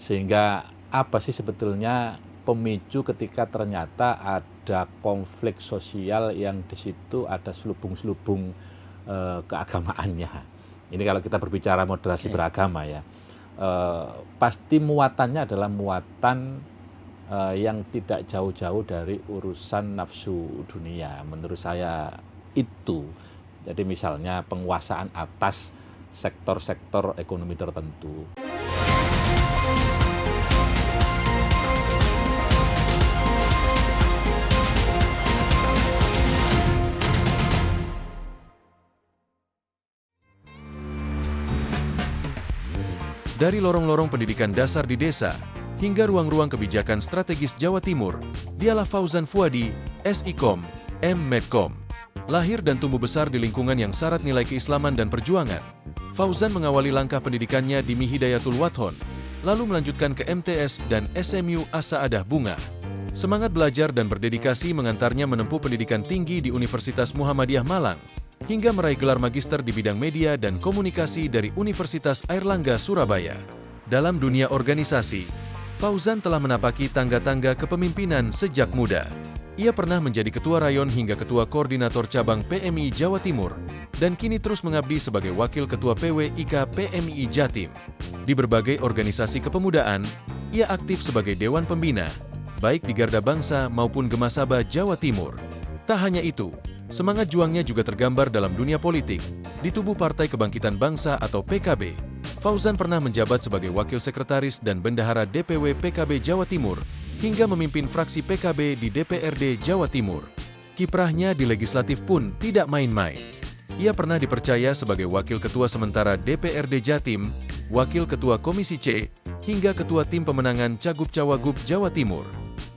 Sehingga apa sih sebetulnya pemicu ketika ternyata ada konflik sosial yang di situ ada selubung-selubung keagamaannya. Ini kalau kita berbicara moderasi beragama ya, pasti muatannya adalah muatan yang tidak jauh-jauh dari urusan nafsu dunia. Menurut saya itu. Jadi misalnya penguasaan atas sektor-sektor ekonomi tertentu. Dari lorong-lorong pendidikan dasar di desa, hingga ruang-ruang kebijakan strategis Jawa Timur, dialah Fauzan Fuadi, SIKOM, M.Medcom. Lahir dan tumbuh besar di lingkungan yang syarat nilai keislaman dan perjuangan, Fauzan mengawali langkah pendidikannya di Mihidayatul Wadhon, lalu melanjutkan ke MTS dan SMU As-Saadah Bunga. Semangat belajar dan berdedikasi mengantarnya menempuh pendidikan tinggi di Universitas Muhammadiyah Malang, hingga meraih gelar magister di bidang media dan komunikasi dari Universitas Airlangga Surabaya. Dalam dunia organisasi, Fauzan telah menapaki tangga-tangga kepemimpinan sejak muda. Ia pernah menjadi ketua rayon hingga ketua koordinator cabang PMI Jawa Timur, dan kini terus mengabdi sebagai wakil ketua PWIK PMI Jatim. Di berbagai organisasi kepemudaan, ia aktif sebagai Dewan Pembina, baik di Garda Bangsa maupun Gemasaba Jawa Timur. Tak hanya itu, semangat juangnya juga tergambar dalam dunia politik. Di tubuh Partai Kebangkitan Bangsa atau PKB, Fauzan pernah menjabat sebagai Wakil Sekretaris dan Bendahara DPW PKB Jawa Timur, hingga memimpin fraksi PKB di DPRD Jawa Timur. Kiprahnya di legislatif pun tidak main-main. Ia pernah dipercaya sebagai Wakil Ketua Sementara DPRD Jatim, Wakil Ketua Komisi C, hingga Ketua Tim Pemenangan Cagup-Cawagup Jawa Timur.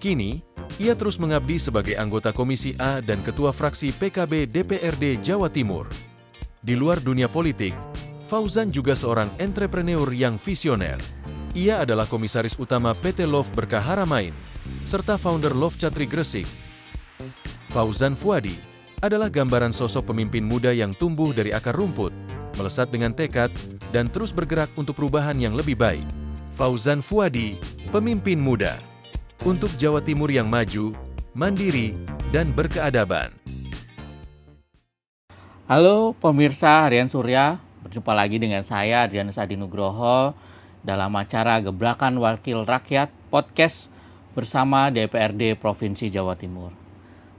Kini, ia terus mengabdi sebagai anggota Komisi A dan Ketua Fraksi PKB DPRD Jawa Timur. Di luar dunia politik, Fauzan juga seorang entrepreneur yang visioner. Ia adalah Komisaris Utama PT Love Berkah Haramain, serta founder Love Catri Gresik. Fauzan Fuadi adalah gambaran sosok pemimpin muda yang tumbuh dari akar rumput, melesat dengan tekad, dan terus bergerak untuk perubahan yang lebih baik. Fauzan Fuadi, pemimpin muda untuk Jawa Timur yang maju, mandiri, dan berkeadaban. Halo pemirsa Harian Surya, berjumpa lagi dengan saya Adrianus Adi Nugroho dalam acara Gebrakan Wakil Rakyat Podcast bersama DPRD Provinsi Jawa Timur.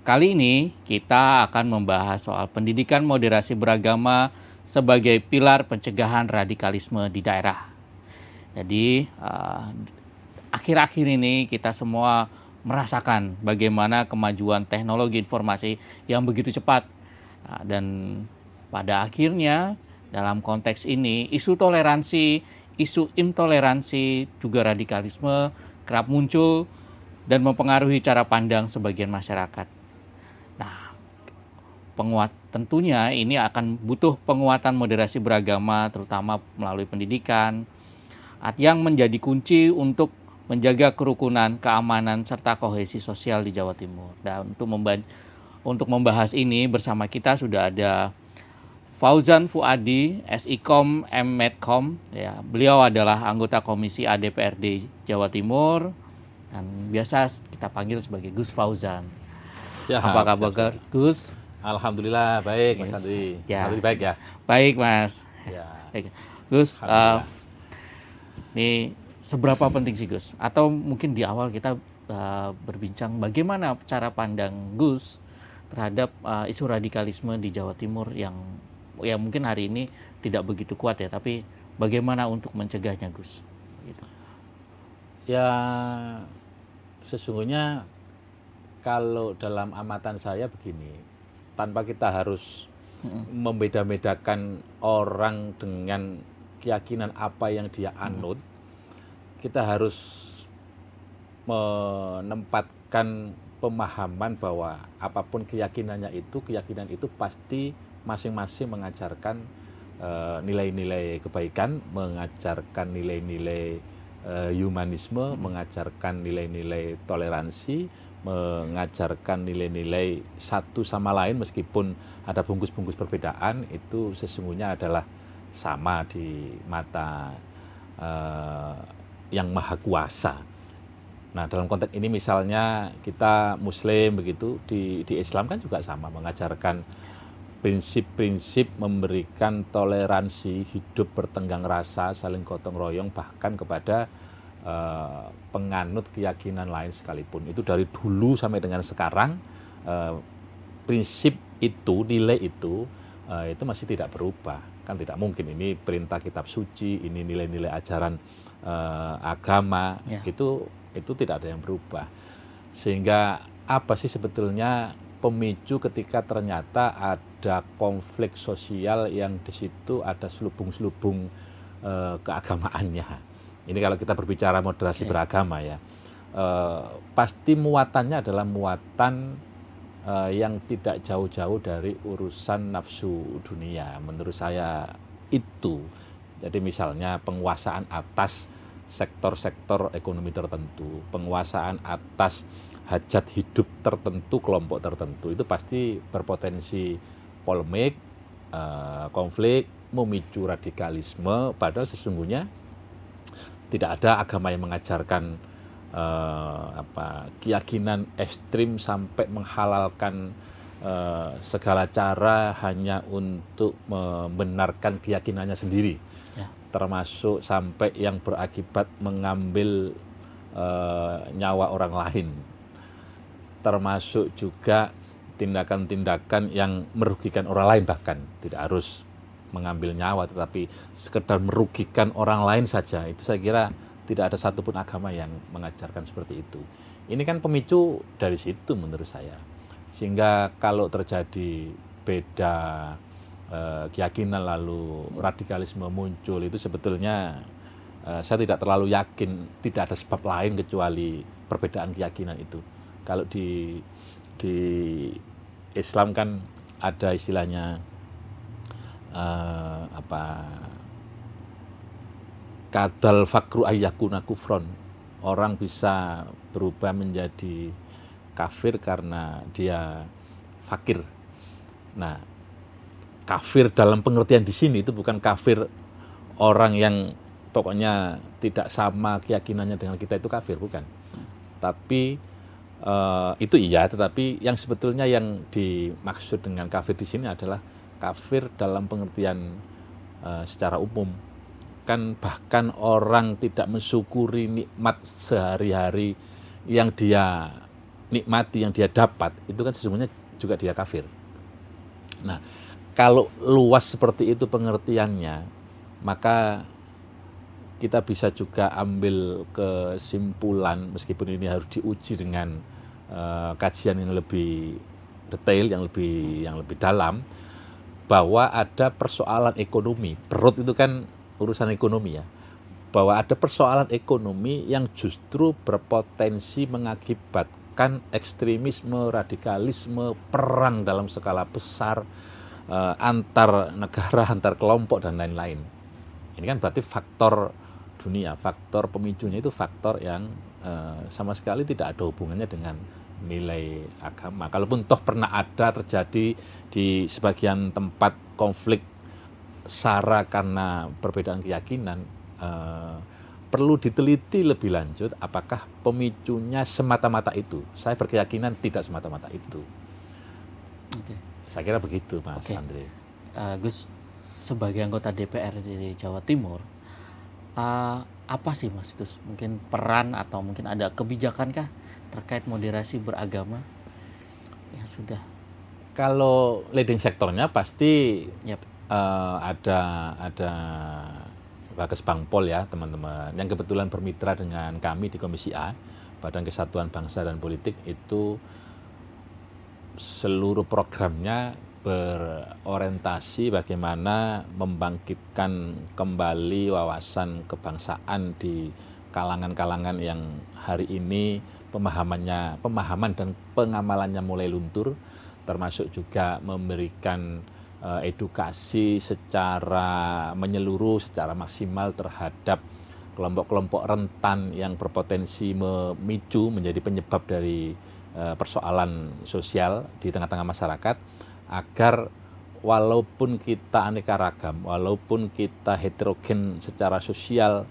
Kali ini kita akan membahas soal pendidikan moderasi beragama sebagai pilar pencegahan radikalisme di daerah. Jadi akhir-akhir ini kita semua merasakan bagaimana kemajuan teknologi informasi yang begitu cepat. Dan pada akhirnya dalam konteks ini isu toleransi, isu intoleransi, juga radikalisme kerap muncul dan mempengaruhi cara pandang sebagian masyarakat. Nah, tentunya ini akan butuh penguatan moderasi beragama terutama melalui pendidikan yang menjadi kunci untuk menjaga kerukunan, keamanan, serta kohesi sosial di Jawa Timur. Dan untuk membahas ini bersama kita sudah ada Fauzan Fuadi, SIKOM, M.Medcom. Ya, beliau adalah anggota Komisi A DPRD Jawa Timur dan biasa kita panggil sebagai Gus Fauzan. Apa kabar Gus? Alhamdulillah baik, Mas Andri. Ya. Alhamdulillah baik ya. Baik Mas. Ya. Gus, ini seberapa penting sih Gus? Atau mungkin di awal kita berbincang bagaimana cara pandang Gus terhadap isu radikalisme di Jawa Timur yang mungkin hari ini tidak begitu kuat ya, tapi bagaimana untuk mencegahnya Gus? Gitu. Ya, sesungguhnya kalau dalam amatan saya begini, tanpa kita harus membeda-bedakan orang dengan keyakinan apa yang dia anut, kita harus menempatkan pemahaman bahwa apapun keyakinan itu pasti masing-masing mengajarkan nilai-nilai kebaikan, mengajarkan nilai-nilai humanisme, mengajarkan nilai-nilai toleransi, mengajarkan nilai-nilai satu sama lain meskipun ada bungkus-bungkus perbedaan, itu sesungguhnya adalah sama di mata yang maha kuasa. Nah, dalam konteks ini misalnya kita Muslim begitu, di Islam kan juga sama, mengajarkan prinsip-prinsip memberikan toleransi, hidup bertenggang rasa, saling gotong royong, bahkan kepada penganut keyakinan lain sekalipun. Itu dari dulu sampai dengan sekarang, prinsip itu, nilai itu masih tidak berubah. Kan tidak mungkin, ini perintah kitab suci, ini nilai-nilai ajaran agama, Ya. itu tidak ada yang berubah. Sehingga apa sih sebetulnya pemicu ketika ternyata ada konflik sosial yang di situ ada selubung-selubung keagamaannya. Ini kalau kita berbicara moderasi beragama ya, pasti muatannya adalah muatan yang tidak jauh-jauh dari urusan nafsu dunia. Menurut saya itu. Jadi misalnya penguasaan atas sektor-sektor ekonomi tertentu, penguasaan atas hajat hidup tertentu, kelompok tertentu, itu pasti berpotensi polemik, konflik, memicu radikalisme, padahal sesungguhnya tidak ada agama yang mengajarkan keyakinan ekstrim sampai menghalalkan segala cara hanya untuk membenarkan keyakinannya sendiri. Ya. Termasuk sampai yang berakibat mengambil nyawa orang lain, termasuk juga tindakan-tindakan yang merugikan orang lain, bahkan tidak harus mengambil nyawa tetapi sekedar merugikan orang lain saja. Itu saya kira tidak ada satupun agama yang mengajarkan seperti itu. Ini kan pemicu dari situ menurut saya. Sehingga kalau terjadi beda keyakinan lalu radikalisme muncul, itu sebetulnya saya tidak terlalu yakin tidak ada sebab lain kecuali perbedaan keyakinan itu. Kalau di Islam kan ada istilahnya kadal fakru ayyakuna kufron. Orang bisa berubah menjadi kafir karena dia fakir. Nah, kafir dalam pengertian di sini itu bukan kafir orang yang pokoknya tidak sama keyakinannya dengan kita itu kafir, bukan. Tapi itu iya, tetapi yang sebetulnya yang dimaksud dengan kafir di sini adalah kafir dalam pengertian secara umum. Kan bahkan orang tidak mensyukuri nikmat sehari-hari yang dia nikmati, yang dia dapat, itu kan sesungguhnya juga dia kafir. Nah, kalau luas seperti itu pengertiannya, maka kita bisa juga ambil kesimpulan, meskipun ini harus diuji dengan kajian yang lebih detail, yang lebih dalam, bahwa ada persoalan ekonomi. Perut itu kan urusan ekonomi ya. Bahwa ada persoalan ekonomi yang justru berpotensi mengakibatkan ekstremisme, radikalisme, perang dalam skala besar, antar negara, antar kelompok, dan lain-lain. Ini kan berarti faktor dunia, faktor pemicunya itu faktor yang sama sekali tidak ada hubungannya dengan nilai agama. Kalaupun toh pernah ada terjadi di sebagian tempat konflik SARA karena perbedaan keyakinan, perlu diteliti lebih lanjut apakah pemicunya semata-mata itu. Saya berkeyakinan tidak semata-mata itu. Oke. Saya kira begitu, Mas Andre. Gus, sebagai anggota DPR di Jawa Timur, apa sih Mas Gus? Mungkin peran atau mungkin ada kebijakan kah terkait moderasi beragama yang sudah? Kalau leading sektornya pasti ada Bagas Bangpol ya teman-teman, yang kebetulan bermitra dengan kami di Komisi A, Badan Kesatuan Bangsa dan Politik, itu seluruh programnya berorientasi bagaimana membangkitkan kembali wawasan kebangsaan di kalangan-kalangan yang hari ini pemahaman dan pengamalannya mulai luntur, termasuk juga memberikan edukasi secara menyeluruh, secara maksimal terhadap kelompok-kelompok rentan yang berpotensi memicu menjadi penyebab dari persoalan sosial di tengah-tengah masyarakat, agar walaupun kita aneka ragam, walaupun kita heterogen secara sosial,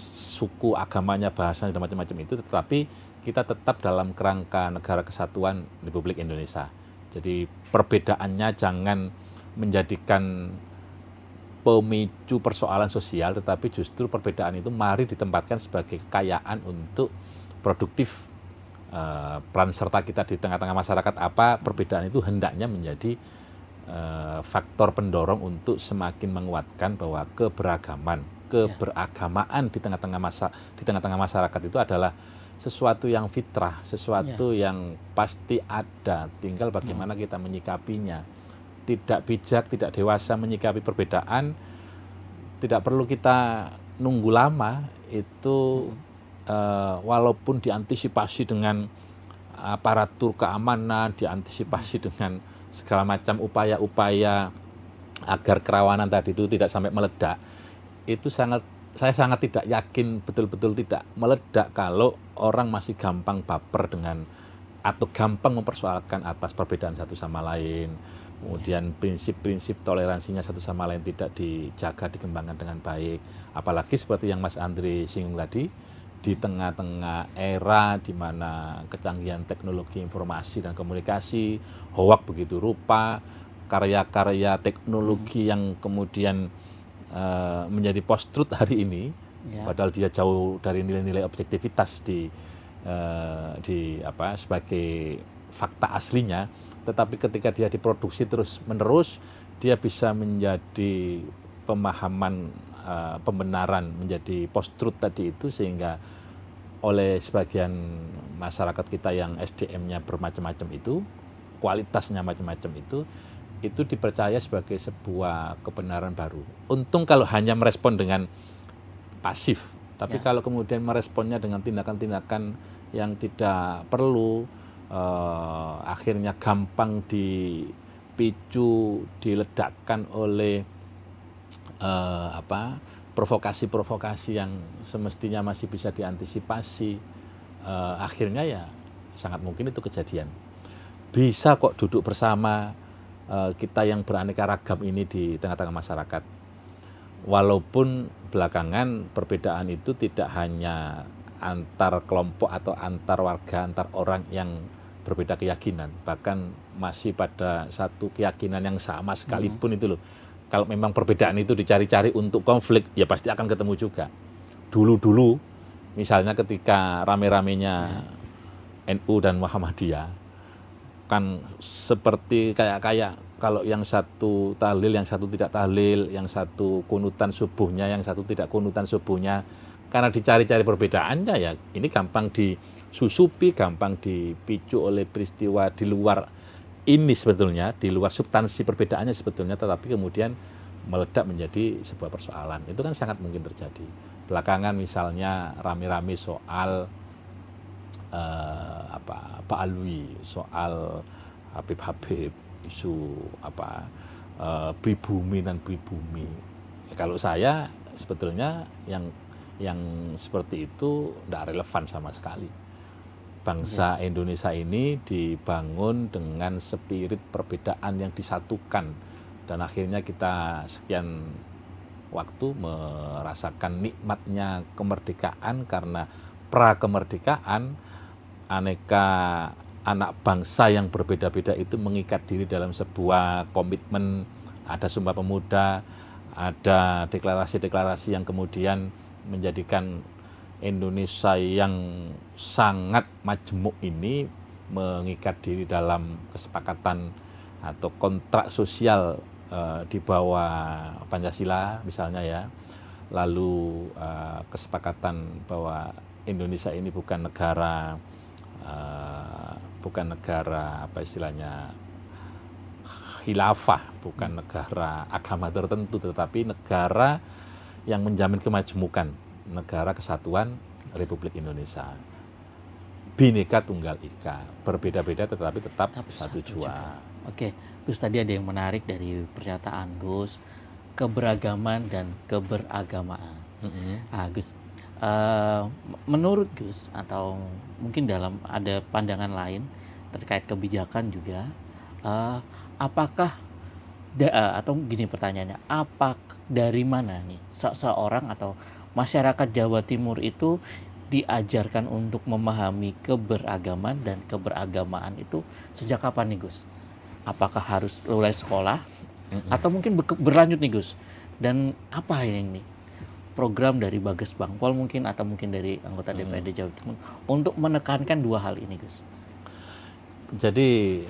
suku, agamanya, bahasanya dan macam-macam itu, tetapi kita tetap dalam kerangka negara kesatuan Republik Indonesia. Jadi perbedaannya jangan menjadikan pemicu persoalan sosial, tetapi justru perbedaan itu mari ditempatkan sebagai kekayaan untuk produktif. Peran serta kita di tengah-tengah masyarakat apa, perbedaan itu hendaknya menjadi faktor pendorong untuk semakin menguatkan bahwa keberagamaan di tengah-tengah masyarakat itu adalah sesuatu yang fitrah, sesuatu yang pasti ada, tinggal bagaimana kita menyikapinya. Tidak bijak, tidak dewasa menyikapi perbedaan, tidak perlu kita nunggu lama, itu walaupun diantisipasi dengan aparatur keamanan, diantisipasi dengan segala macam upaya-upaya agar kerawanan tadi itu tidak sampai meledak, itu saya sangat tidak yakin, betul-betul tidak meledak kalau orang masih gampang baper dengan atau gampang mempersoalkan atas perbedaan satu sama lain. Kemudian prinsip-prinsip toleransinya satu sama lain tidak dijaga, dikembangkan dengan baik. Apalagi seperti yang Mas Andri singgung tadi, di tengah-tengah era di mana kecanggihan teknologi informasi dan komunikasi, hoak begitu rupa, karya-karya teknologi yang kemudian menjadi post-truth hari ini, padahal dia jauh dari nilai-nilai objektivitas sebagai fakta aslinya, tetapi ketika dia diproduksi terus-menerus, dia bisa menjadi pemahaman pembenaran, menjadi post-truth tadi itu, sehingga oleh sebagian masyarakat kita yang SDM-nya bermacam-macam itu, kualitasnya macam-macam itu dipercaya sebagai sebuah kebenaran baru. Untung kalau hanya merespon dengan pasif, tapi kalau kemudian meresponnya dengan tindakan-tindakan yang tidak perlu, akhirnya gampang dipicu, diledakkan oleh provokasi-provokasi yang semestinya masih bisa diantisipasi, akhirnya ya sangat mungkin itu kejadian. Bisa kok duduk bersama kita yang beraneka ragam ini di tengah-tengah masyarakat. Walaupun belakangan perbedaan itu tidak hanya antar kelompok atau antar warga, antar orang yang berbeda keyakinan, bahkan masih pada satu keyakinan yang sama sekalipun itu loh. Kalau memang perbedaan itu dicari-cari untuk konflik, ya pasti akan ketemu juga. Dulu-dulu, misalnya ketika rame-ramenya NU dan Muhammadiyah, kan seperti kayak kalau yang satu tahlil, yang satu tidak tahlil, yang satu kunutan subuhnya, yang satu tidak kunutan subuhnya, karena dicari-cari perbedaannya ya ini gampang disusupi, gampang dipicu oleh peristiwa di luar ini sebetulnya, di luar substansi perbedaannya sebetulnya, tetapi kemudian meledak menjadi sebuah persoalan. Itu kan sangat mungkin terjadi. Belakangan misalnya rame-rame soal Pak Alwi, soal Habib, isu pribumi dan pribumi. Kalau saya sebetulnya yang seperti itu tidak relevan sama sekali. Bangsa Indonesia ini dibangun dengan spirit perbedaan yang disatukan, dan akhirnya kita sekian waktu merasakan nikmatnya kemerdekaan, karena pra-kemerdekaan aneka anak bangsa yang berbeda-beda itu mengikat diri dalam sebuah komitmen, ada Sumpah Pemuda, ada deklarasi-deklarasi yang kemudian menjadikan Indonesia yang sangat majemuk ini mengikat diri dalam kesepakatan atau kontrak sosial di bawah Pancasila misalnya ya. Lalu kesepakatan bahwa Indonesia ini bukan negara apa istilahnya khilafah, bukan negara agama tertentu, tetapi negara yang menjamin kemajemukan, negara kesatuan Republik Indonesia. Bhinneka Tunggal Ika, berbeda-beda tetapi tetap satu jua. Oke, Gus, tadi ada yang menarik dari pernyataan Gus, keberagaman dan keberagamaan. Gus, menurut Gus, atau mungkin dalam ada pandangan lain terkait kebijakan juga, apakah atau gini pertanyaannya, apa dari mana nih seseorang atau masyarakat Jawa Timur itu diajarkan untuk memahami keberagaman dan keberagamaan itu sejak kapan nih Gus? Apakah harus mulai sekolah atau mungkin berlanjut nih Gus? Dan apa ini nih program dari Bagas Bangpol mungkin atau mungkin dari anggota DPRD Jawa Timur untuk menekankan dua hal ini Gus? Jadi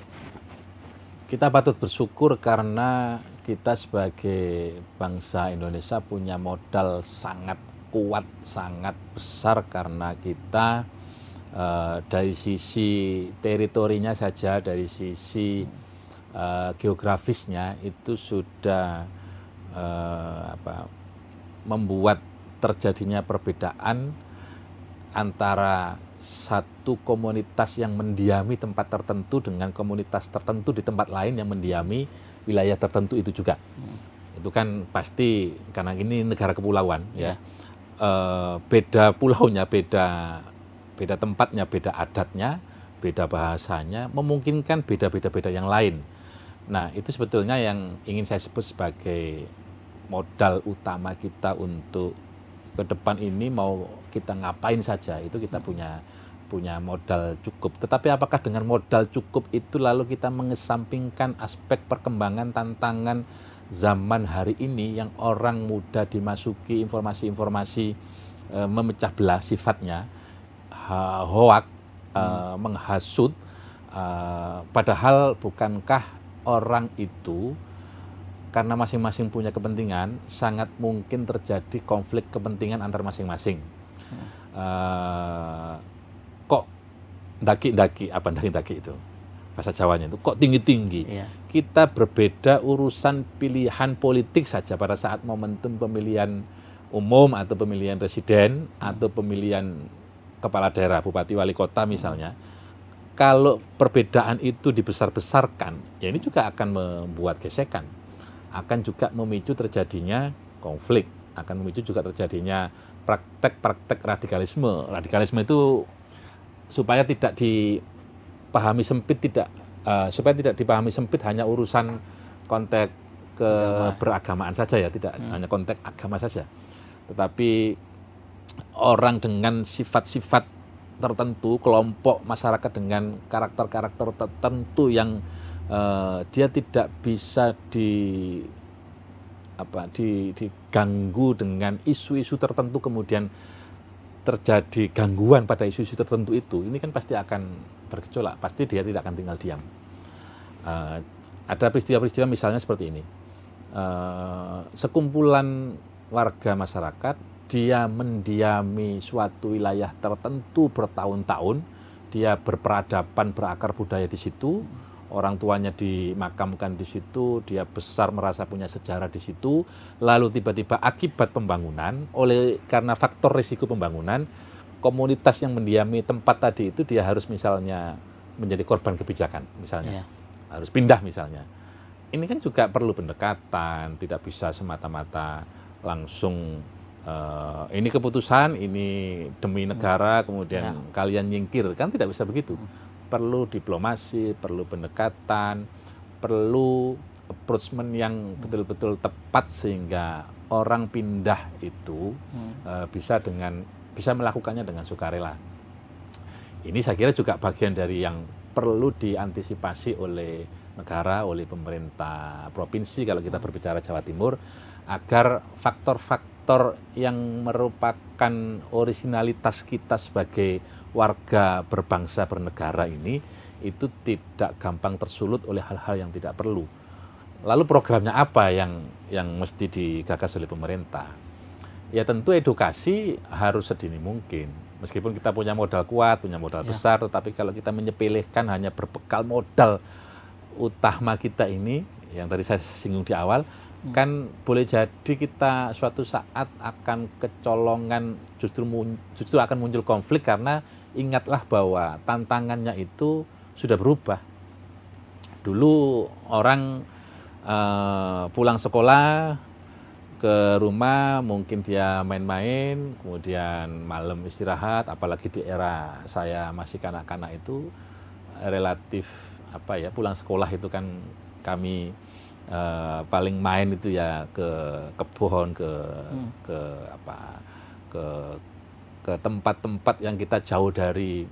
kita patut bersyukur karena kita sebagai bangsa Indonesia punya modal sangat kuat, sangat besar karena kita dari sisi teritorinya saja, dari sisi geografisnya itu sudah membuat terjadinya perbedaan antara satu komunitas yang mendiami tempat tertentu dengan komunitas tertentu di tempat lain yang mendiami wilayah tertentu itu juga. Itu kan pasti karena ini negara kepulauan ya. Beda pulaunya, beda tempatnya, beda adatnya, beda bahasanya, memungkinkan beda yang lain. Nah, itu sebetulnya yang ingin saya sebut sebagai modal utama kita untuk ke depan ini mau kita ngapain saja itu kita punya modal cukup. Tetapi apakah dengan modal cukup itu lalu kita mengesampingkan aspek perkembangan tantangan zaman hari ini yang orang mudah dimasuki informasi-informasi memecah belah sifatnya, hoak, menghasut, padahal bukankah orang itu karena masing-masing punya kepentingan, sangat mungkin terjadi konflik kepentingan antar masing-masing. Kok daki-daki itu bahasa Jawanya itu kok tinggi-tinggi. Kita berbeda urusan pilihan politik saja pada saat momentum pemilihan umum atau pemilihan presiden atau pemilihan kepala daerah, bupati, wali kota misalnya. Kalau perbedaan itu dibesar-besarkan, ya ini juga akan membuat gesekan. Akan juga memicu terjadinya konflik, akan memicu juga terjadinya praktek-praktek radikalisme. Radikalisme itu supaya tidak dipahami sempit, supaya tidak dipahami sempit hanya urusan konteks keberagamaan saja ya, tidak hanya konteks agama saja. Tetapi orang dengan sifat-sifat tertentu, kelompok masyarakat dengan karakter-karakter tertentu yang dia tidak bisa diganggu dengan isu-isu tertentu kemudian terjadi gangguan pada isu-isu tertentu itu, ini kan pasti akan bergejolak, pasti dia tidak akan tinggal diam. Ada peristiwa-peristiwa misalnya seperti ini, sekumpulan warga masyarakat dia mendiami suatu wilayah tertentu bertahun-tahun, dia berperadaban, berakar budaya di situ. Orang tuanya dimakamkan di situ, dia besar merasa punya sejarah di situ, lalu tiba-tiba akibat pembangunan, karena faktor risiko pembangunan, komunitas yang mendiami tempat tadi itu dia harus misalnya menjadi korban kebijakan, misalnya, harus pindah misalnya. Ini kan juga perlu pendekatan, tidak bisa semata-mata langsung ini keputusan, ini demi negara, kemudian kalian nyingkir, kan tidak bisa begitu. Perlu diplomasi, perlu pendekatan, perlu approachment yang betul-betul tepat sehingga orang pindah itu bisa melakukannya dengan sukarela. Ini saya kira juga bagian dari yang perlu diantisipasi oleh negara, oleh pemerintah provinsi kalau kita berbicara Jawa Timur, agar faktor-faktor yang merupakan originalitas kita sebagai warga berbangsa bernegara ini itu tidak gampang tersulut oleh hal-hal yang tidak perlu. Lalu programnya apa yang mesti digagas oleh pemerintah? Ya tentu edukasi harus sedini mungkin. Meskipun kita punya modal kuat, punya modal besar, tetapi kalau kita menyepelekan hanya berbekal modal utama kita ini, yang tadi saya singgung di awal, kan boleh jadi kita suatu saat akan kecolongan, justru akan muncul konflik karena ingatlah bahwa tantangannya itu sudah berubah. Dulu orang pulang sekolah ke rumah mungkin dia main-main, kemudian malam istirahat, apalagi di era saya masih kanak-kanak itu relatif pulang sekolah itu kan kami paling main itu ya ke kebun, ke ke tempat-tempat yang kita jauh dari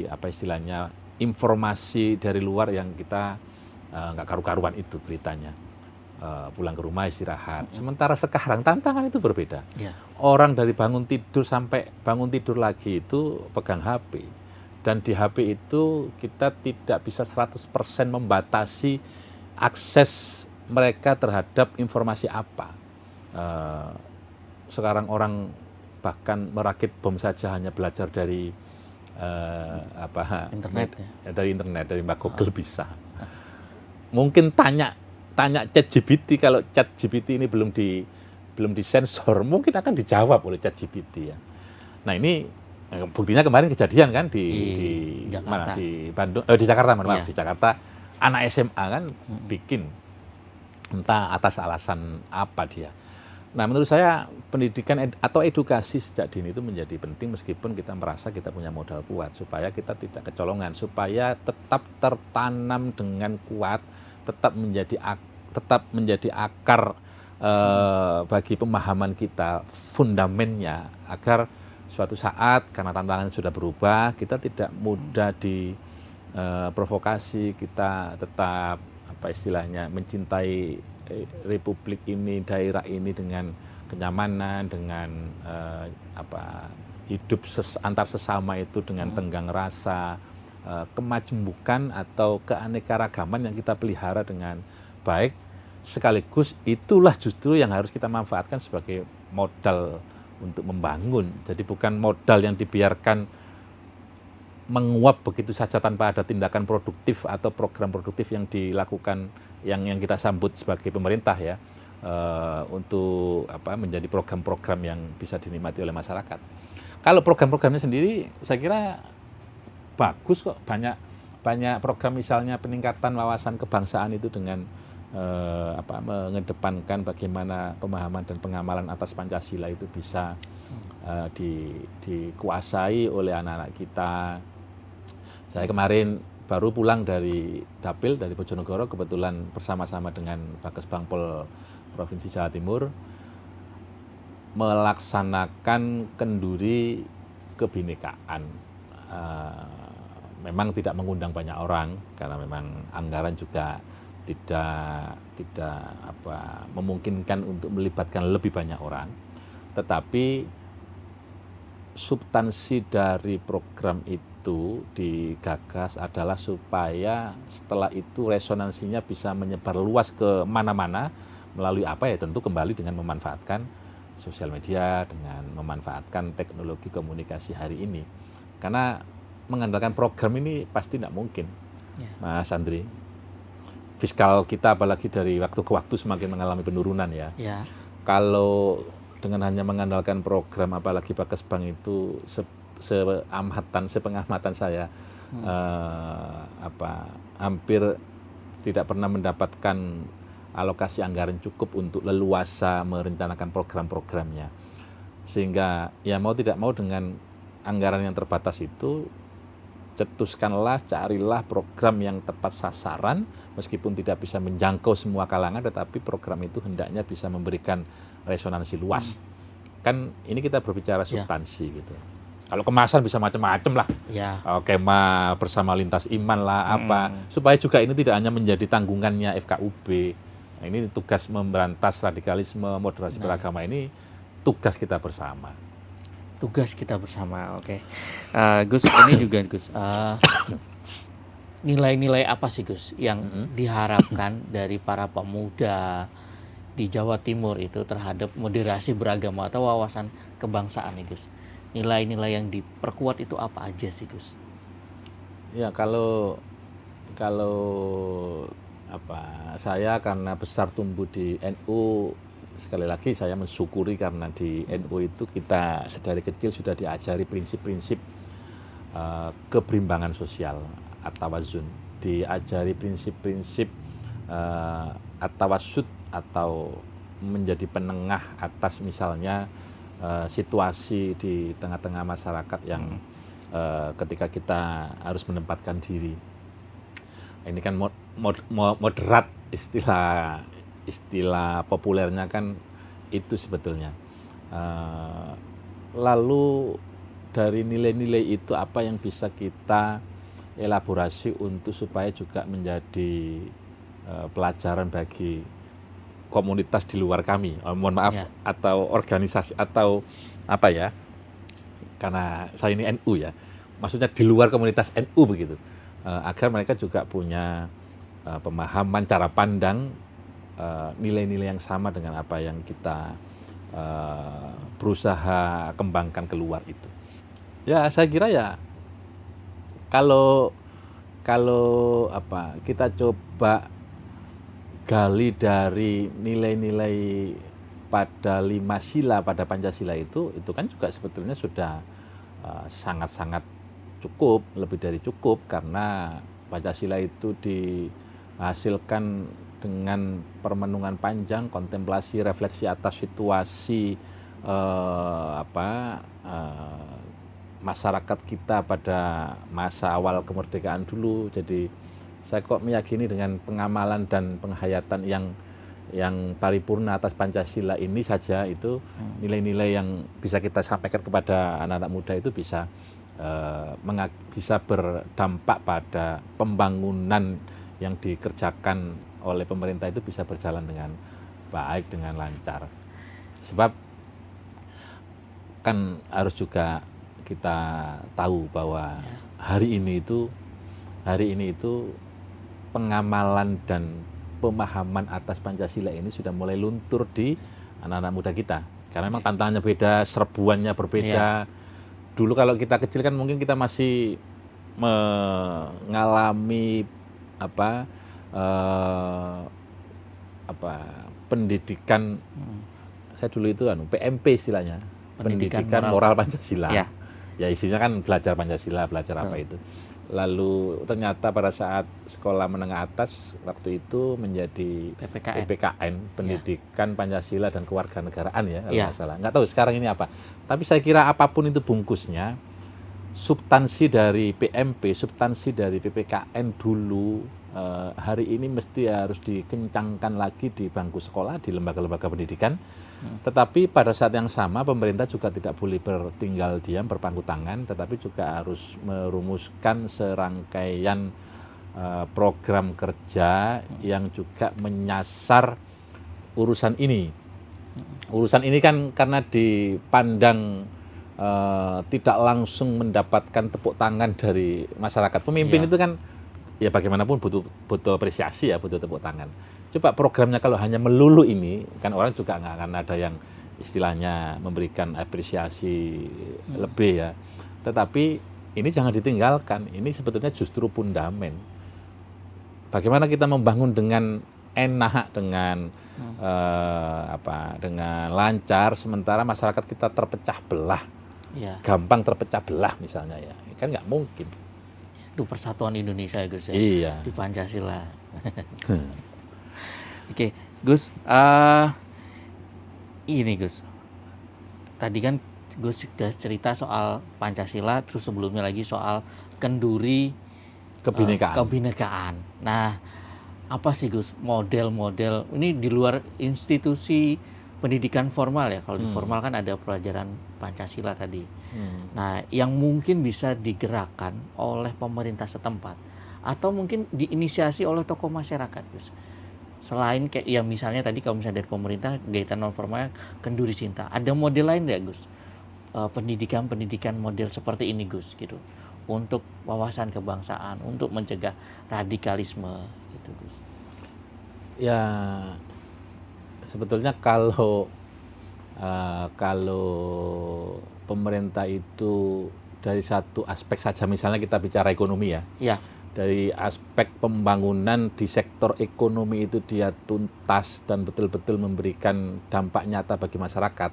apa istilahnya informasi dari luar yang kita nggak karu-karuan itu beritanya. Pulang ke rumah istirahat. Sementara sekarang tantangan itu berbeda. Ya. Orang dari bangun tidur sampai bangun tidur lagi itu pegang HP. Dan di HP itu kita tidak bisa 100% membatasi akses mereka terhadap informasi apa. Sekarang orang bahkan merakit bom saja hanya belajar dari Internet, dari internet, dari Mbak Google bisa. Mungkin tanya ChatGPT, kalau ChatGPT ini belum disensor, mungkin akan dijawab oleh ChatGPT ya. Nah ini buktinya kemarin kejadian kan di Jakarta. mana, di Bandung, di Jakarta, maaf, di Jakarta anak SMA kan bikin, entah atas alasan apa dia. Nah menurut saya pendidikan atau edukasi sejak dini itu menjadi penting, meskipun kita merasa kita punya modal kuat, supaya kita tidak kecolongan, supaya tetap tertanam dengan kuat, tetap menjadi akar bagi pemahaman kita, fundamennya, agar suatu saat karena tantangan sudah berubah, kita tidak mudah diprovokasi, kita tetap apa istilahnya mencintai republik ini, daerah ini dengan kenyamanan, dengan hidup antar sesama itu dengan tenggang rasa, kemajumukan atau keanekaragaman yang kita pelihara dengan baik, sekaligus itulah justru yang harus kita manfaatkan sebagai modal untuk membangun. Jadi bukan modal yang dibiarkan menguap begitu saja tanpa ada tindakan produktif atau program produktif yang dilakukan, yang kita sambut sebagai pemerintah ya, untuk menjadi program-program yang bisa dinikmati oleh masyarakat. Kalau program-programnya sendiri saya kira bagus kok, banyak program, misalnya peningkatan wawasan kebangsaan itu dengan mengedepankan bagaimana pemahaman dan pengamalan atas Pancasila itu bisa dikuasai oleh anak-anak kita. Saya kemarin baru pulang dari Dapil, dari Bojonegoro, kebetulan bersama-sama dengan Bakes Bangpol Provinsi Jawa Timur melaksanakan kenduri kebinekaan. Memang tidak mengundang banyak orang karena memang anggaran juga tidak memungkinkan untuk melibatkan lebih banyak orang. Tetapi substansi dari program itu digagas adalah supaya setelah itu resonansinya bisa menyebar luas ke mana-mana melalui tentu kembali dengan memanfaatkan sosial media, dengan memanfaatkan teknologi komunikasi hari ini. Karena mengandalkan program ini pasti tidak mungkin, Mas Andri. Fiskal kita apalagi dari waktu ke waktu semakin mengalami penurunan ya. Kalau dengan hanya mengandalkan program, apalagi Bakes Bank itu sepengamatan saya hampir tidak pernah mendapatkan alokasi anggaran cukup untuk leluasa merencanakan program-programnya. Sehingga ya mau tidak mau dengan anggaran yang terbatas itu, cetuskanlah, carilah program yang tepat sasaran, meskipun tidak bisa menjangkau semua kalangan, tetapi program itu hendaknya bisa memberikan resonansi luas. Kan ini kita berbicara substansi gitu. Kalau kemasan bisa macam-macam lah. Kemah bersama lintas iman lah, supaya juga ini tidak hanya menjadi tanggungannya FKUB. Nah, ini tugas memberantas radikalisme, moderasi beragama, ini tugas kita bersama. Tugas kita bersama, oke. Gus, ini juga Gus, nilai-nilai apa sih Gus yang diharapkan dari para pemuda di Jawa Timur itu terhadap moderasi beragama atau wawasan kebangsaan nih Gus? Nilai-nilai yang diperkuat itu apa aja sih Gus? Ya kalau saya karena besar tumbuh di NU, sekali lagi saya mensyukuri karena di NU itu kita sedari kecil sudah diajari prinsip-prinsip keberimbangan sosial, at-tawazun, diajari prinsip-prinsip at-tawassut atau menjadi penengah atas misalnya situasi di tengah-tengah masyarakat yang ketika kita harus menempatkan diri. Ini kan moderat, istilah populernya kan itu sebetulnya. Eh, lalu dari nilai-nilai itu apa yang bisa kita elaborasi untuk supaya juga menjadi pelajaran bagi komunitas di luar kami, mohon maaf, Ya. atau organisasi atau apa ya, karena saya ini NU ya, maksudnya di luar komunitas NU begitu, agar mereka juga punya pemahaman, cara pandang, nilai-nilai yang sama dengan apa yang kita berusaha kembangkan keluar itu. Ya saya kira ya kalau kalau apa kita coba gali dari nilai-nilai pada 5 sila pada Pancasila itu kan juga sebetulnya sudah sangat-sangat cukup, lebih dari cukup, karena Pancasila itu dihasilkan dengan permenungan panjang, kontemplasi, refleksi atas situasi masyarakat kita pada masa awal kemerdekaan dulu. Jadi saya kok meyakini dengan pengamalan dan penghayatan yang paripurna atas Pancasila ini saja, itu nilai-nilai yang bisa kita sampaikan kepada anak-anak muda itu bisa berdampak pada pembangunan yang dikerjakan oleh pemerintah itu bisa berjalan dengan baik, dengan lancar. Sebab kan harus juga kita tahu bahwa hari ini itu pengamalan dan pemahaman atas Pancasila ini sudah mulai luntur di anak-anak muda kita. Karena memang tantangannya beda, serbuannya berbeda. Dulu kalau kita kecil kan mungkin kita masih mengalami pendidikan, saya dulu itu PMP istilahnya, pendidikan moral Pancasila. Ya isinya kan belajar Pancasila, belajar apa itu. Lalu ternyata pada saat sekolah menengah atas waktu itu menjadi PPKN, pendidikan Pancasila dan kewarganegaraan ya kalau nggak salah. Nggak tahu sekarang ini apa. Tapi saya kira apapun itu bungkusnya, substansi dari PMP, substansi dari PPKN dulu, hari ini mesti harus dikencangkan lagi di bangku sekolah, di lembaga-lembaga pendidikan. Tetapi pada saat yang sama pemerintah juga tidak boleh bertinggal diam, berpangku tangan, tetapi juga harus merumuskan serangkaian program kerja yang juga menyasar urusan ini. Urusan ini kan karena dipandang tidak langsung mendapatkan tepuk tangan dari masyarakat. Pemimpin itu kan ya bagaimanapun butuh apresiasi ya, butuh tepuk tangan. Coba programnya kalau hanya melulu ini, kan orang juga nggak akan ada yang istilahnya memberikan apresiasi lebih ya. Tetapi ini jangan ditinggalkan, ini sebetulnya justru pundamen. Bagaimana kita membangun dengan enak, dengan dengan lancar, sementara masyarakat kita terpecah belah, gampang terpecah belah misalnya ya, kan nggak mungkin. Itu persatuan Indonesia ya Gus ya, di Pancasila. Oke, Gus, ini Gus, tadi kan Gus sudah cerita soal Pancasila, terus sebelumnya lagi soal kenduri kebinekaan. Nah, apa sih Gus model-model ini di luar institusi pendidikan formal ya? Kalau di formal kan ada pelajaran Pancasila tadi. Nah, yang mungkin bisa digerakkan oleh pemerintah setempat atau mungkin diinisiasi oleh tokoh masyarakat, Gus. Selain kayak ya misalnya tadi kalau misalnya dari pemerintah kegiatan non formal kenduri cinta, ada model lain nggak Gus? Pendidikan model seperti ini Gus gitu, untuk wawasan kebangsaan, untuk mencegah radikalisme gitu Gus. Ya sebetulnya kalau pemerintah itu dari satu aspek saja, misalnya kita bicara ekonomi ya. Dari aspek pembangunan di sektor ekonomi itu dia tuntas dan betul-betul memberikan dampak nyata bagi masyarakat.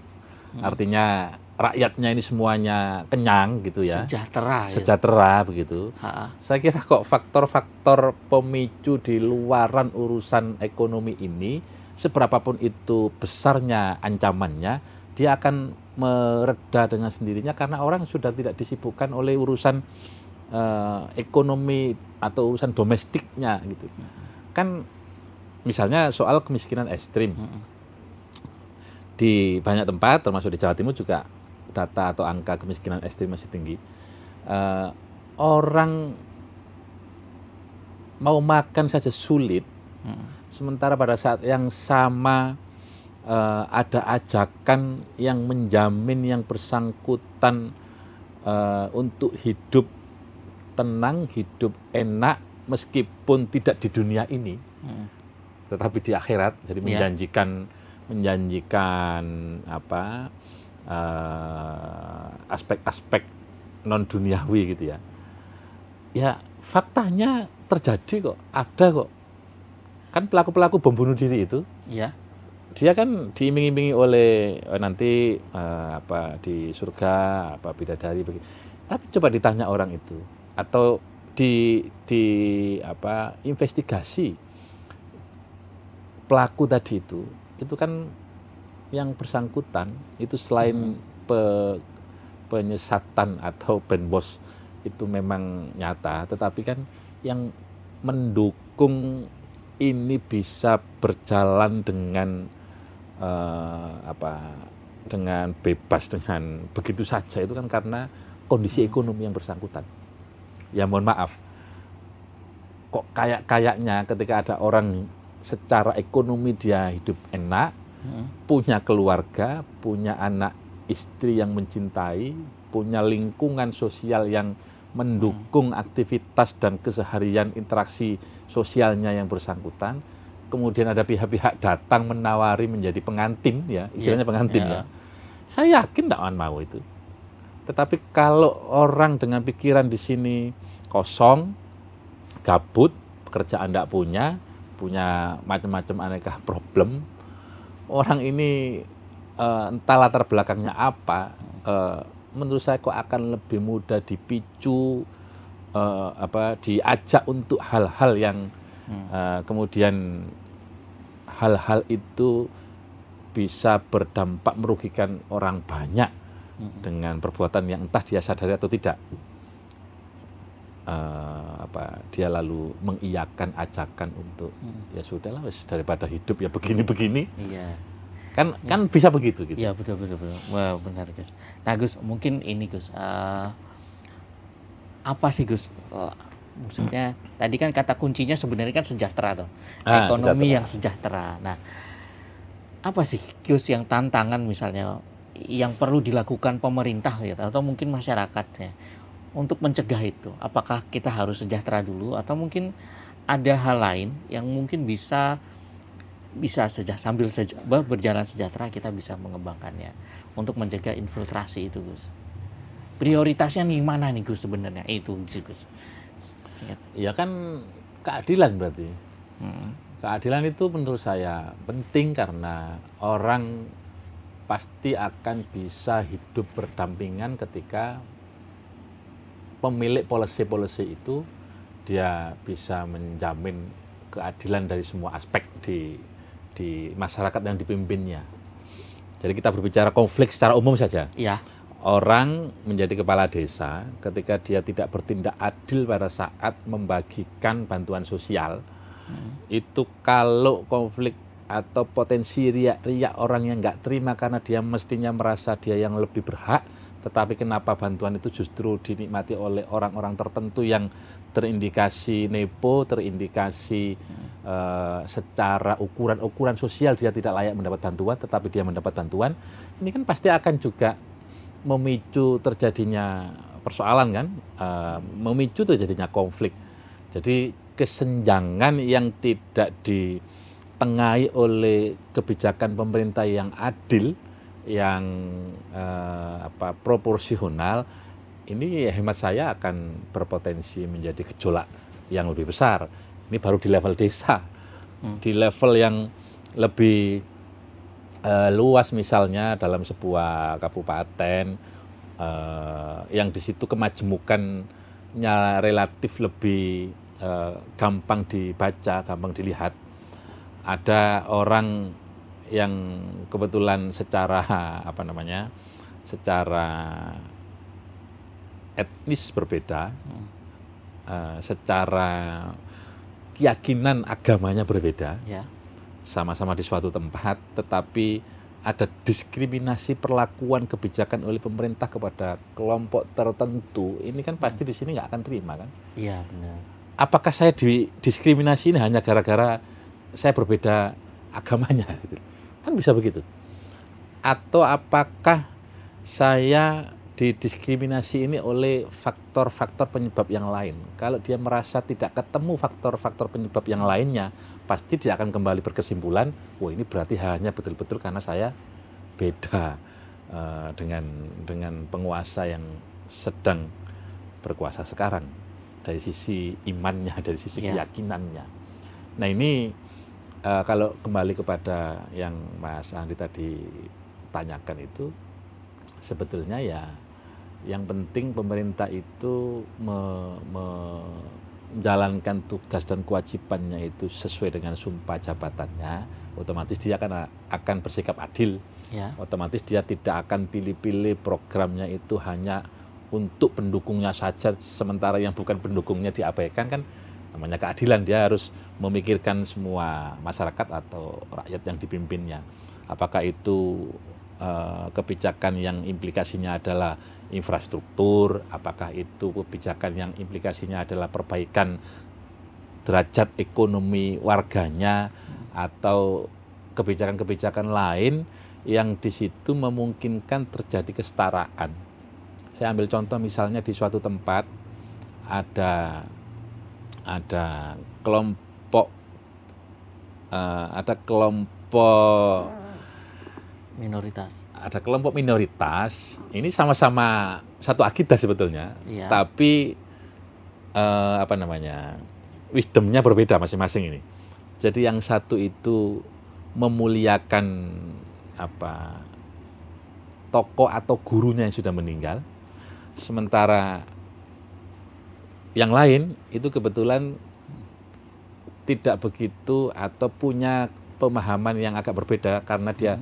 Artinya rakyatnya ini semuanya kenyang gitu ya. Sejahtera begitu. Saya kira kok faktor-faktor pemicu di luaran urusan ekonomi ini, seberapapun itu besarnya ancamannya, dia akan mereda dengan sendirinya karena orang sudah tidak disibukkan oleh urusan ekonomi atau urusan domestiknya gitu. Kan misalnya soal kemiskinan ekstrim. di banyak tempat, termasuk di Jawa Timur juga data atau angka kemiskinan ekstrim masih tinggi. Orang mau makan saja sulit, sementara pada saat yang sama ada ajakan yang menjamin yang bersangkutan untuk hidup tenang, hidup enak, meskipun tidak di dunia ini, tetapi di akhirat. Jadi menjanjikan apa aspek-aspek non duniawi gitu ya. Ya faktanya terjadi kok, ada kok. Kan pelaku-pelaku bom bunuh diri itu, dia kan diiming-imingi oleh nanti di surga, bidadari begitu. Tapi coba ditanya orang itu, atau investigasi pelaku tadi itu kan yang bersangkutan itu selain penyesatan atau brainwash itu memang nyata, tetapi kan yang mendukung ini bisa berjalan dengan dengan bebas, dengan begitu saja, itu kan karena kondisi ekonomi yang bersangkutan. Ya mohon maaf, kok kayaknya ketika ada orang secara ekonomi dia hidup enak, punya keluarga, punya anak istri yang mencintai, punya lingkungan sosial yang mendukung aktivitas dan keseharian interaksi sosialnya yang bersangkutan, kemudian ada pihak-pihak datang menawari menjadi pengantin, ya istilahnya pengantin ya. Saya yakin tidak akan mau itu. Tetapi kalau orang dengan pikiran di sini kosong, gabut, pekerjaan tidak punya macam-macam aneka problem, orang ini entah latar belakangnya apa, menurut saya kok akan lebih mudah dipicu, diajak untuk hal-hal yang kemudian hal-hal itu bisa berdampak merugikan orang banyak dengan perbuatan yang entah dia sadari atau tidak. Dia lalu mengiyakan ajakan untuk ya sudahlah daripada hidup ya begini-begini. Kan bisa begitu gitu. Iya, betul. Wah, benar Gus. Nah Gus, mungkin ini Gus, apa sih Gus, maksudnya tadi kan kata kuncinya sebenarnya kan sejahtera tuh, ekonomi yang sejahtera. Nah, apa sih Gus yang tantangan misalnya yang perlu dilakukan pemerintah ya, atau mungkin masyarakatnya untuk mencegah itu? Apakah kita harus sejahtera dulu, atau mungkin ada hal lain yang mungkin bisa sambil berjalan sejahtera kita bisa mengembangkannya untuk mencegah infiltrasi itu Gus? Prioritasnya nih mana nih Gus sebenarnya? Itu Gus. Ya kan keadilan berarti. Keadilan itu menurut saya penting karena orang pasti akan bisa hidup berdampingan ketika pemilik policy itu dia bisa menjamin keadilan dari semua aspek di masyarakat yang dipimpinnya. Jadi kita berbicara konflik secara umum saja. Iya. Orang menjadi kepala desa ketika dia tidak bertindak adil pada saat membagikan bantuan sosial, itu kalau konflik atau potensi riak-riak orang yang nggak terima karena dia mestinya merasa dia yang lebih berhak, tetapi kenapa bantuan itu justru dinikmati oleh orang-orang tertentu yang terindikasi nepo, terindikasi secara ukuran sosial dia tidak layak mendapat bantuan, tetapi dia mendapat bantuan, ini kan pasti akan juga memicu terjadinya persoalan kan, memicu terjadinya konflik. Jadi kesenjangan yang tidak ditengahi oleh kebijakan pemerintah yang adil, yang proporsional, ini hemat saya akan berpotensi menjadi gejolak yang lebih besar. Ini baru di level desa, di level yang lebih luas, misalnya dalam sebuah kabupaten yang di situ kemajemukannya relatif lebih gampang dibaca, gampang dilihat. Ada orang yang kebetulan secara secara etnis berbeda, secara keyakinan agamanya berbeda, sama-sama di suatu tempat, tetapi ada diskriminasi perlakuan kebijakan oleh pemerintah kepada kelompok tertentu, ini kan pasti di sini nggak akan terima kan? Iya, benar. Apakah saya didiskriminasi ini hanya gara-gara saya berbeda agamanya? Gitu. Kan bisa begitu. Atau apakah saya didiskriminasi ini oleh faktor-faktor penyebab yang lain? Kalau dia merasa tidak ketemu faktor-faktor penyebab yang lainnya, pasti dia akan kembali berkesimpulan, wah ini berarti hanya betul-betul karena saya beda dengan penguasa yang sedang berkuasa sekarang dari sisi imannya, dari sisi keyakinannya. Nah ini kalau kembali kepada yang Mas Andi tadi tanyakan itu, sebetulnya ya yang penting pemerintah itu menjalankan tugas dan kewajibannya itu sesuai dengan sumpah jabatannya, otomatis dia akan bersikap adil. Ya. Otomatis dia tidak akan pilih-pilih programnya itu hanya untuk pendukungnya saja, sementara yang bukan pendukungnya diabaikan, kan namanya keadilan. Dia harus memikirkan semua masyarakat atau rakyat yang dipimpinnya. Apakah itu kebijakan yang implikasinya adalah infrastruktur, apakah itu kebijakan yang implikasinya adalah perbaikan derajat ekonomi warganya, atau kebijakan-kebijakan lain yang di situ memungkinkan terjadi kesetaraan. Saya ambil contoh misalnya di suatu tempat ada kelompok minoritas. Ini sama-sama satu akidah sebetulnya, tapi wisdomnya berbeda masing-masing ini. Jadi yang satu itu memuliakan tokoh atau gurunya yang sudah meninggal, sementara yang lain itu kebetulan tidak begitu atau punya pemahaman yang agak berbeda karena dia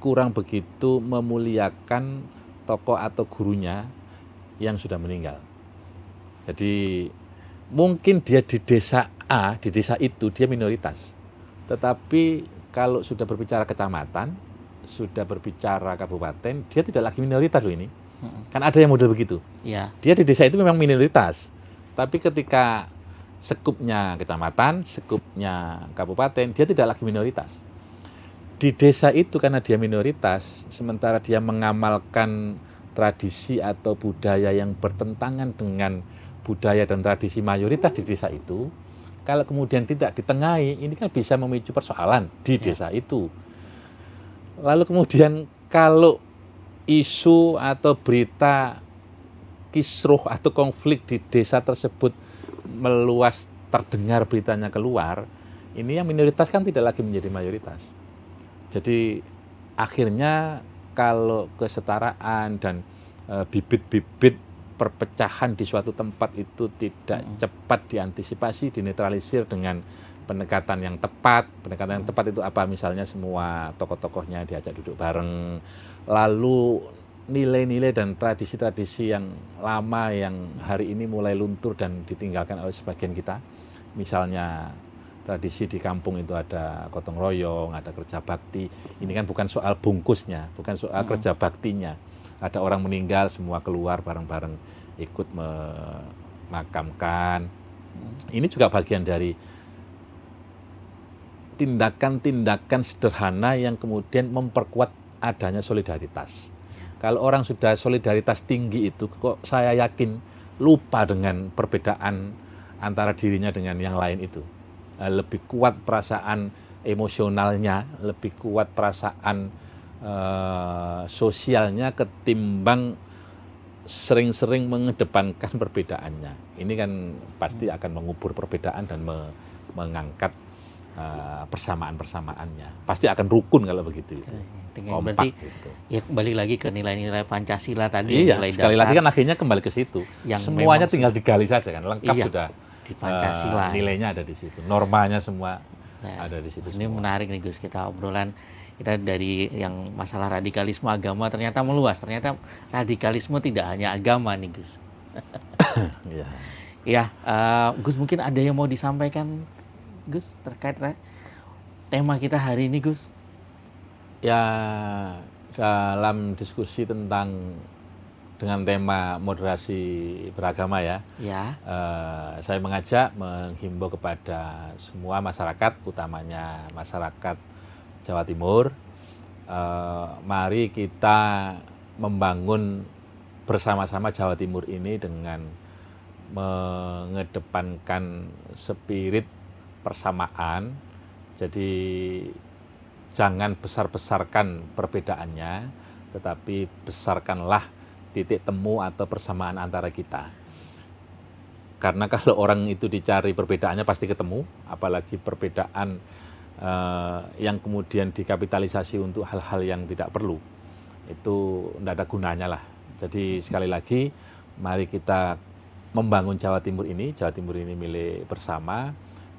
kurang begitu memuliakan tokoh atau gurunya yang sudah meninggal. Jadi mungkin dia di desa A, di desa itu dia minoritas. Tetapi kalau sudah berbicara kecamatan, sudah berbicara kabupaten, dia tidak lagi minoritas loh ini. Kan ada yang model begitu. Ya. Dia di desa itu memang minoritas. Tapi ketika sekupnya kecamatan, sekupnya kabupaten, dia tidak lagi minoritas. Di desa itu karena dia minoritas, sementara dia mengamalkan tradisi atau budaya yang bertentangan dengan budaya dan tradisi mayoritas di desa itu, kalau kemudian tidak ditengahi, ini kan bisa memicu persoalan di desa itu. Lalu kemudian kalau isu atau berita kisruh atau konflik di desa tersebut meluas, terdengar beritanya keluar, ini yang minoritas kan tidak lagi menjadi mayoritas. Jadi akhirnya kalau kesetaraan dan bibit-bibit perpecahan di suatu tempat itu tidak cepat diantisipasi, dinetralisir dengan pendekatan yang tepat. Pendekatan yang tepat itu apa? Misalnya semua tokoh-tokohnya diajak duduk bareng, lalu nilai-nilai dan tradisi-tradisi yang lama yang hari ini mulai luntur dan ditinggalkan oleh sebagian kita. Misalnya tradisi di kampung itu ada gotong royong, ada kerja bakti. Ini kan bukan soal bungkusnya, bukan soal kerja baktinya. Ada orang meninggal, semua keluar bareng-bareng ikut memakamkan. Ini juga bagian dari tindakan-tindakan sederhana yang kemudian memperkuat adanya solidaritas. Kalau orang sudah solidaritas tinggi itu, kok saya yakin lupa dengan perbedaan antara dirinya dengan yang lain itu. Lebih kuat perasaan emosionalnya, lebih kuat perasaan sosialnya ketimbang sering-sering mengedepankan perbedaannya. Ini kan pasti akan mengubur perbedaan dan mengangkat persamaan-persamaannya. Pasti akan rukun kalau begitu. Kompak, berarti gitu. Ya kembali lagi ke nilai-nilai Pancasila tadi. Iya, nilai sekali dasar lagi kan akhirnya kembali ke situ. Semuanya tinggal digali saja kan, lengkap sudah. Di Pancasila. Nilainya ada di situ, normanya semua ada di situ. Ini semua menarik nih Gus, kita obrolan kita dari yang masalah radikalisme agama ternyata meluas. Ternyata radikalisme tidak hanya agama nih Gus. Iya. Ya, Gus mungkin ada yang mau disampaikan Gus terkait tema kita hari ini Gus? Ya, dalam diskusi tentang dengan tema moderasi beragama ya, Ya, saya menghimbau kepada semua masyarakat, utamanya masyarakat Jawa Timur, mari kita membangun bersama-sama Jawa Timur ini dengan mengedepankan spirit persamaan. Jadi jangan besar-besarkan perbedaannya, tetapi besarkanlah titik temu atau persamaan antara kita. Karena kalau orang itu dicari perbedaannya pasti ketemu, apalagi perbedaan yang kemudian dikapitalisasi untuk hal-hal yang tidak perlu, itu tidak ada gunanya lah. Jadi sekali lagi, mari kita membangun Jawa Timur ini. Jawa Timur ini milik bersama,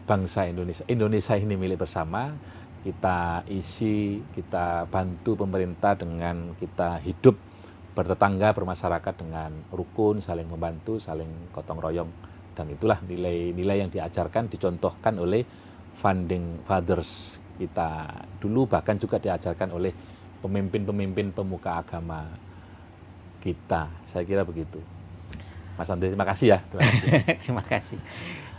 bangsa Indonesia, Indonesia ini milik bersama. Kita isi, kita bantu pemerintah dengan kita hidup bertetangga, bermasyarakat dengan rukun, saling membantu, saling gotong royong. Dan itulah nilai-nilai yang diajarkan, dicontohkan oleh founding fathers kita dulu, bahkan juga diajarkan oleh pemimpin-pemimpin pemuka agama kita. Saya kira begitu. Mas Andre, terima kasih ya. terima kasih.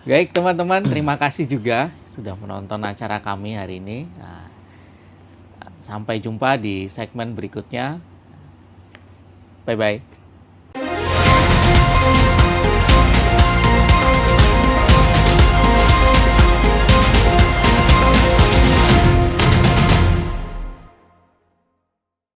Baik teman-teman, terima kasih juga sudah menonton acara kami hari ini. Nah, sampai jumpa di segmen berikutnya. Bye-bye.